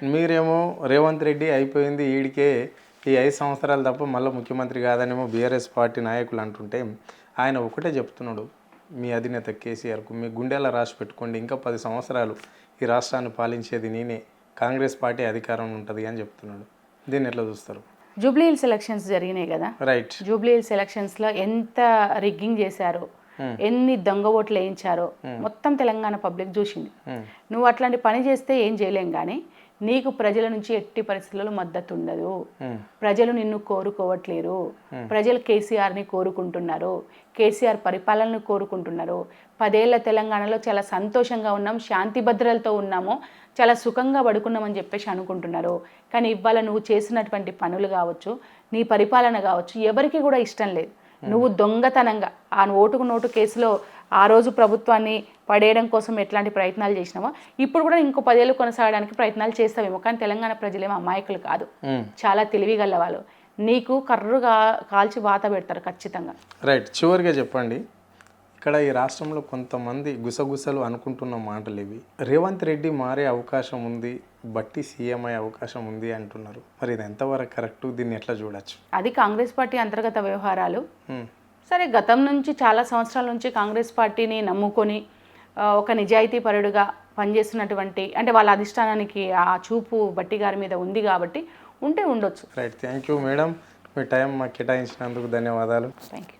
మీరేమో రేవంత్ రెడ్డి అయిపోయింది ఈడికే ఈ 5 సంవత్సరాలు తప్ప మళ్ళీ ముఖ్యమంత్రి కాదనేమో బీఆర్ఎస్ పార్టీ నాయకులు అంటుంటే ఆయన ఒకటే చెప్తున్నాడు మీ అధినేత కేసీఆర్కు మీ గుండెలా రాసి పెట్టుకోండి ఇంకా 10 సంవత్సరాలు ఈ రాష్ట్రాన్ని పాలించేది నేనే కాంగ్రెస్ పార్టీ అధికారం ఉంటుంది అని చెప్తున్నాడు. దీన్ని ఎట్లా చూస్తారు? జూబ్లీ హిల్స్ ఎలక్షన్స్ జరిగినాయి కదా, రైట్. జూబ్లీ హిల్స్ ఎలక్షన్స్లో ఎంత రిగ్గింగ్ చేశారో, ఎన్ని దొంగ ఓట్లు వేయించారో మొత్తం తెలంగాణ పబ్లిక్ చూసింది. నువ్వు అట్లాంటి పని చేస్తే ఏం చేయలేం, కానీ నీకు ప్రజల నుంచి ఎట్టి పరిస్థితుల్లో మద్దతు ఉండదు. ప్రజలు నిన్ను కోరుకోవట్లేరు, ప్రజలు కేసీఆర్ని కోరుకుంటున్నారు, కేసీఆర్ పరిపాలనను కోరుకుంటున్నారు. 10 ఏళ్ల తెలంగాణలో చాలా సంతోషంగా ఉన్నాం, శాంతి భద్రతలతో ఉన్నాము, చాలా సుఖంగా పడుకున్నామని చెప్పేసి అనుకుంటున్నారు. కానీ ఇవాళ నువ్వు చేసినటువంటి పనులు కావచ్చు, నీ పరిపాలన కావచ్చు, ఎవరికి కూడా ఇష్టం లేదు. నువ్వు దొంగతనంగా ఆ ఓటుకు నోటు కేసులో ఆ రోజు ప్రభుత్వాన్ని పడేయడం కోసం ఎట్లాంటి ప్రయత్నాలు చేసినావో ఇప్పుడు కూడా ఇంకో 10 ఏళ్ళు కొనసాగడానికి ప్రయత్నాలు చేస్తావేమో. కానీ తెలంగాణ ప్రజలేమో అమాయకులు కాదు, చాలా తెలివిగల వాళ్ళు. నీకు కర్రుగా కాల్చి వాత పెడతారు ఖచ్చితంగా. రైట్. చివరిగా చెప్పండి, ఇక్కడ ఈ రాష్ట్రంలో కొంతమంది గుసగుసలు అనుకుంటున్న మాటలు ఇవి. రేవంత్ రెడ్డి మారే అవకాశం ఉంది, బట్టి సీఎం అయ్యే అవకాశం ఉంది అంటున్నారు. మరి ఇది ఎంతవరకు కరెక్ట్? దీన్ని ఎట్లా చూడొచ్చు? అది కాంగ్రెస్ పార్టీ అంతర్గత వ్యవహారాలు. సరే, గతం నుంచి చాలా సంవత్సరాల నుంచి కాంగ్రెస్ పార్టీని నమ్ముకొని ఒక నిజాయితీ పరుడుగా పనిచేస్తున్నటువంటి, అంటే వాళ్ళ అధిష్టానానికి ఆ చూపు బట్టి గారి మీద ఉంది కాబట్టి ఉంటే ఉండొచ్చు. Right. Thank you madam, me time మాకు కేటాయించినందుకు ధన్యవాదాలు. Thank you.